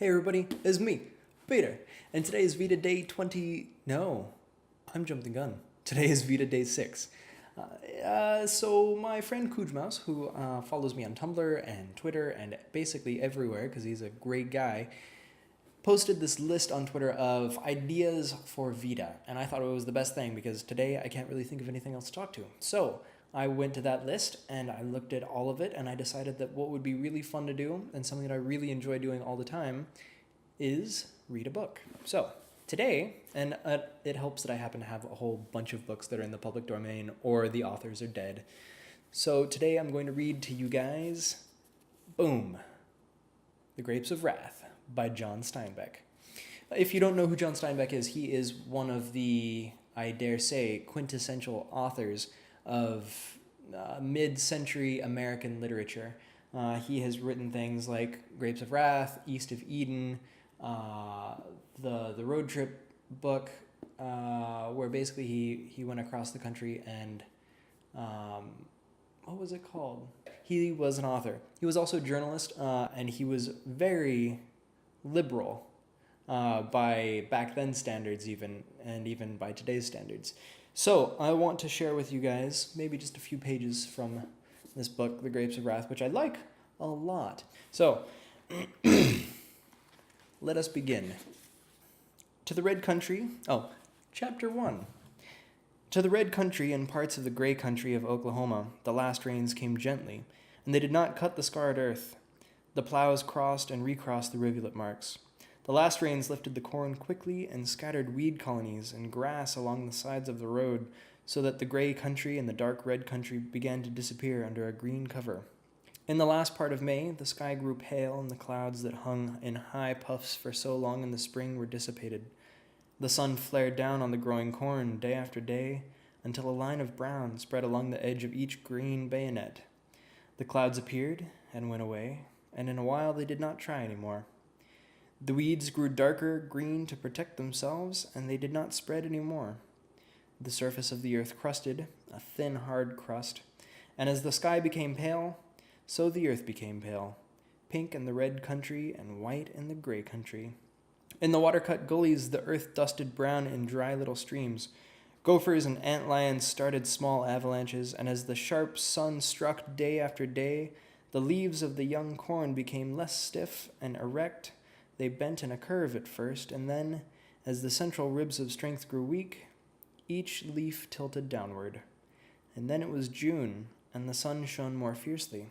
Hey everybody, it's me, VEDA, and today is VEDA Day 20... No, I'm jumping the gun. Today is VEDA Day 6. So my friend Kujmaus, who follows me on Tumblr and Twitter and basically everywhere because he's a great guy, posted this list on Twitter of ideas for VEDA, and I thought it was the best thing because today I can't really think of anything else to talk to. So I went to that list and I looked at all of it and I decided that what would be really fun to do and something that I really enjoy doing all the time is read a book. So today, and it helps that I happen to have a whole bunch of books that are in the public domain or the authors are dead. So today I'm going to read to you guys, boom, The Grapes of Wrath by John Steinbeck. If you don't know who John Steinbeck is, he is one of the, I dare say, quintessential authors of mid-century American literature. He has written things like Grapes of Wrath, East of Eden, the road trip book, where basically he went across the country and what was it called? He was an author. He was also a journalist, and he was very liberal by back then standards even, and even by today's standards. So I want to share with you guys maybe just a few pages from this book, The Grapes of Wrath, which I like a lot. So let us begin. To the Red Country, Chapter 1. To the Red Country and parts of the Gray Country of Oklahoma, the last rains came gently, and they did not cut the scarred earth. The plows crossed and recrossed the rivulet marks. The last rains lifted the corn quickly and scattered weed colonies and grass along the sides of the road, so that the gray country and the dark red country began to disappear under a green cover. In the last part of May, the sky grew pale, and the clouds that hung in high puffs for so long in the spring were dissipated. The sun flared down on the growing corn day after day, until a line of brown spread along the edge of each green bayonet. The clouds appeared and went away, and in a while they did not try any more. The weeds grew darker green to protect themselves, and they did not spread any more. The surface of the earth crusted, a thin, hard crust, and as the sky became pale, so the earth became pale, pink in the red country and white in the gray country. In the water-cut gullies, the earth dusted brown in dry little streams. Gophers and antlions started small avalanches, and as the sharp sun struck day after day, the leaves of the young corn became less stiff and erect. They bent in a curve at first, and then, as the central ribs of strength grew weak, each leaf tilted downward. And then it was June, and the sun shone more fiercely.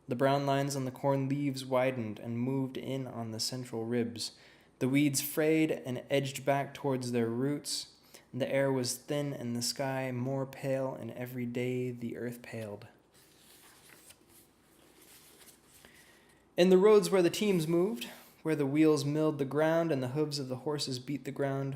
The brown lines on the corn leaves widened and moved in on the central ribs. The weeds frayed and edged back towards their roots. The air was thin and the sky more pale, and every day the earth paled. In the roads where the teams moved, where the wheels milled the ground and the hooves of the horses beat the ground,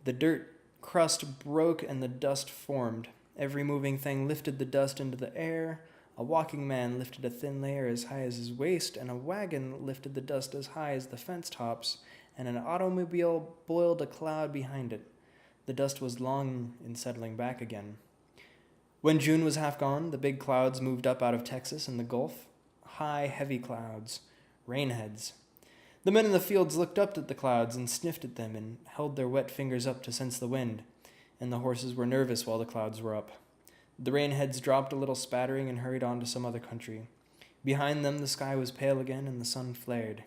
the dirt crust broke and the dust formed. Every moving thing lifted the dust into the air. A walking man lifted a thin layer as high as his waist, and a wagon lifted the dust as high as the fence tops, and an automobile boiled a cloud behind it. The dust was long in settling back again. When June was half gone, the big clouds moved up out of Texas and the Gulf. High, heavy clouds, rainheads. The men in the fields looked up at the clouds and sniffed at them and held their wet fingers up to sense the wind, and the horses were nervous while the clouds were up. The rainheads dropped a little spattering and hurried on to some other country. Behind them the sky was pale again and the sun flared.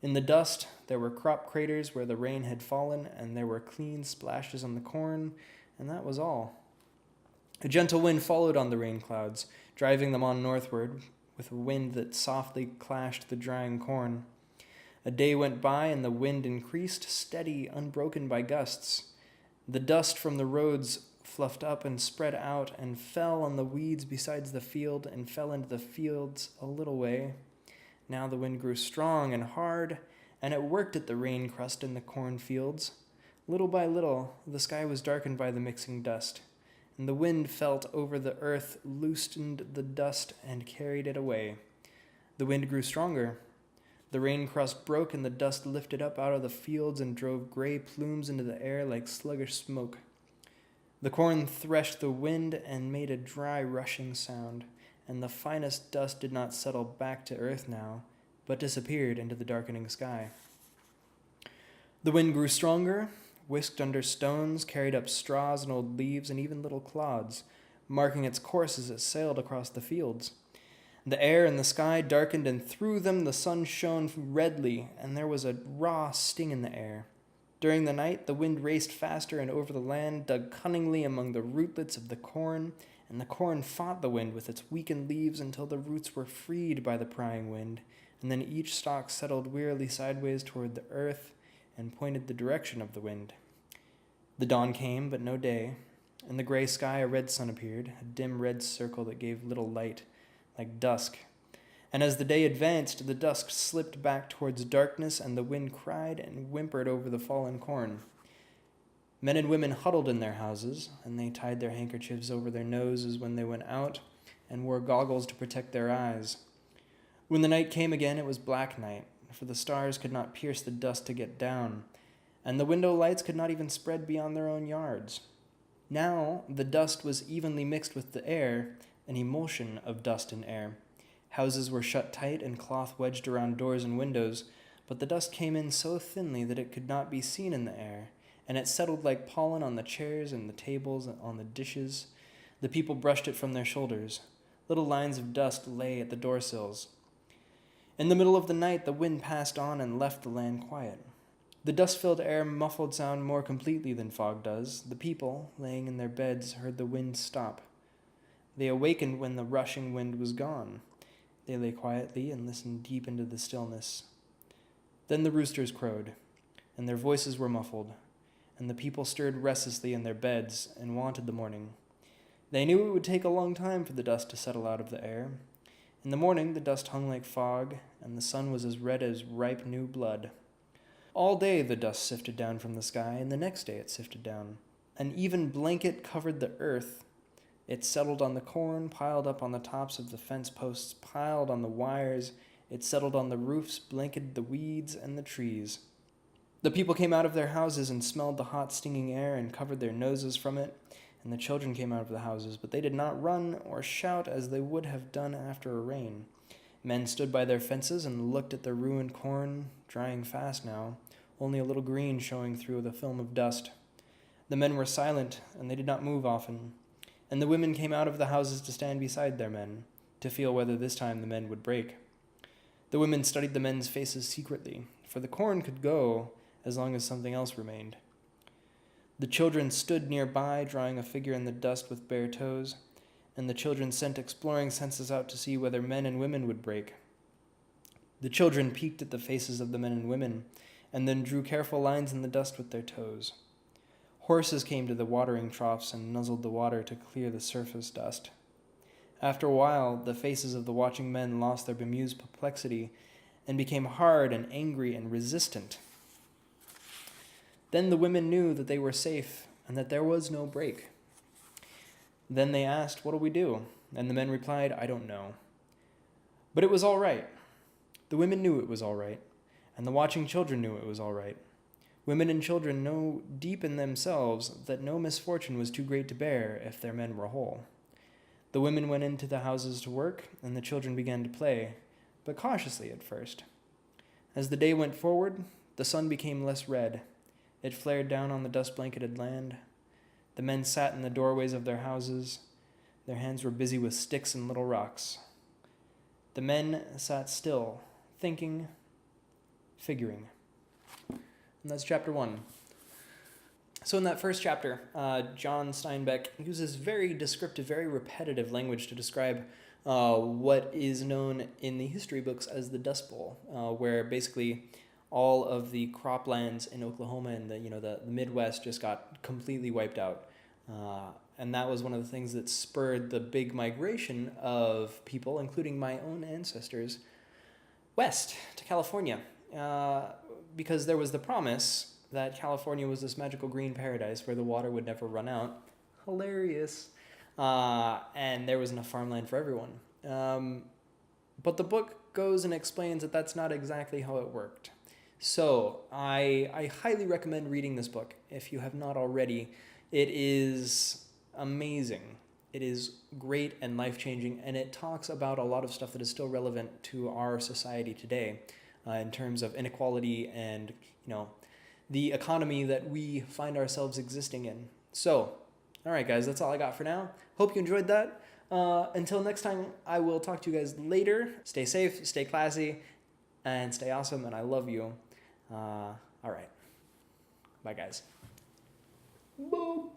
In the dust there were crop craters where the rain had fallen, and there were clean splashes on the corn, and that was all. A gentle wind followed on the rain clouds, driving them on northward, with a wind that softly clashed the drying corn. A day went by, and the wind increased, steady, unbroken by gusts. The dust from the roads fluffed up and spread out and fell on the weeds beside the field and fell into the fields a little way. Now the wind grew strong and hard, and it worked at the rain crust in the cornfields. Little by little, the sky was darkened by the mixing dust, and the wind felt over the earth, loosened the dust, and carried it away. The wind grew stronger. The rain crust broke, and the dust lifted up out of the fields and drove gray plumes into the air like sluggish smoke. The corn threshed the wind and made a dry, rushing sound, and the finest dust did not settle back to earth now, but disappeared into the darkening sky. The wind grew stronger, whisked under stones, carried up straws and old leaves and even little clods, marking its course as it sailed across the fields. The air and the sky darkened, and through them the sun shone redly, and there was a raw sting in the air. During the night, the wind raced faster and over the land, dug cunningly among the rootlets of the corn, and the corn fought the wind with its weakened leaves until the roots were freed by the prying wind, and then each stalk settled wearily sideways toward the earth and pointed the direction of the wind. The dawn came, but no day. In the gray sky a red sun appeared, a dim red circle that gave little light, like dusk. And as the day advanced, the dusk slipped back towards darkness, and the wind cried and whimpered over the fallen corn. Men and women huddled in their houses, and they tied their handkerchiefs over their noses when they went out, and wore goggles to protect their eyes. When the night came again, it was black night, for the stars could not pierce the dust to get down, and the window lights could not even spread beyond their own yards. Now the dust was evenly mixed with the air, an emulsion of dust and air. Houses were shut tight and cloth wedged around doors and windows, but the dust came in so thinly that it could not be seen in the air, and it settled like pollen on the chairs and the tables and on the dishes. The people brushed it from their shoulders. Little lines of dust lay at the doorsills. In the middle of the night, the wind passed on and left the land quiet. The dust-filled air muffled sound more completely than fog does. The people, laying in their beds, heard the wind stop. They awakened when the rushing wind was gone. They lay quietly and listened deep into the stillness. Then the roosters crowed, and their voices were muffled, and the people stirred restlessly in their beds and wanted the morning. They knew it would take a long time for the dust to settle out of the air. In the morning, the dust hung like fog, and the sun was as red as ripe new blood. All day the dust sifted down from the sky, and the next day it sifted down. An even blanket covered the earth. It settled on the corn, piled up on the tops of the fence posts, piled on the wires. It settled on the roofs, blanketed the weeds and the trees. The people came out of their houses and smelled the hot, stinging air and covered their noses from it. And the children came out of the houses, but they did not run or shout as they would have done after a rain. Men stood by their fences and looked at the ruined corn, drying fast now, only a little green showing through the film of dust. The men were silent, and they did not move often. And the women came out of the houses to stand beside their men, to feel whether this time the men would break. The women studied the men's faces secretly, for the corn could go as long as something else remained. The children stood nearby, drawing a figure in the dust with bare toes, and the children sent exploring senses out to see whether men and women would break. The children peeked at the faces of the men and women, and then drew careful lines in the dust with their toes. Horses came to the watering troughs and nuzzled the water to clear the surface dust. After a while, the faces of the watching men lost their bemused perplexity and became hard and angry and resistant. Then the women knew that they were safe and that there was no break. Then they asked, "What do we do?" And the men replied, "I don't know." But it was all right. The women knew it was all right, and the watching children knew it was all right. Women and children know deep in themselves that no misfortune was too great to bear if their men were whole. The women went into the houses to work, and the children began to play, but cautiously at first. As the day went forward, the sun became less red. It flared down on the dust-blanketed land. The men sat in the doorways of their houses. Their hands were busy with sticks and little rocks. The men sat still, thinking, figuring. And that's chapter 1. So in that first chapter, John Steinbeck uses very descriptive, very repetitive language to describe what is known in the history books as the Dust Bowl, where basically all of the croplands in Oklahoma and the Midwest just got completely wiped out. And that was one of the things that spurred the big migration of people, including my own ancestors, west to California, because there was the promise that California was this magical green paradise where the water would never run out. Hilarious. And there was enough farmland for everyone. But the book goes and explains that that's not exactly how it worked. So I highly recommend reading this book if you have not already. It is amazing. It is great and life-changing, and it talks about a lot of stuff that is still relevant to our society today, in terms of inequality and, the economy that we find ourselves existing in. So, all right, guys, that's all I got for now. Hope you enjoyed that. Until next time, I will talk to you guys later. Stay safe, stay classy, and stay awesome, and I love you. All right. Bye, guys. Boom.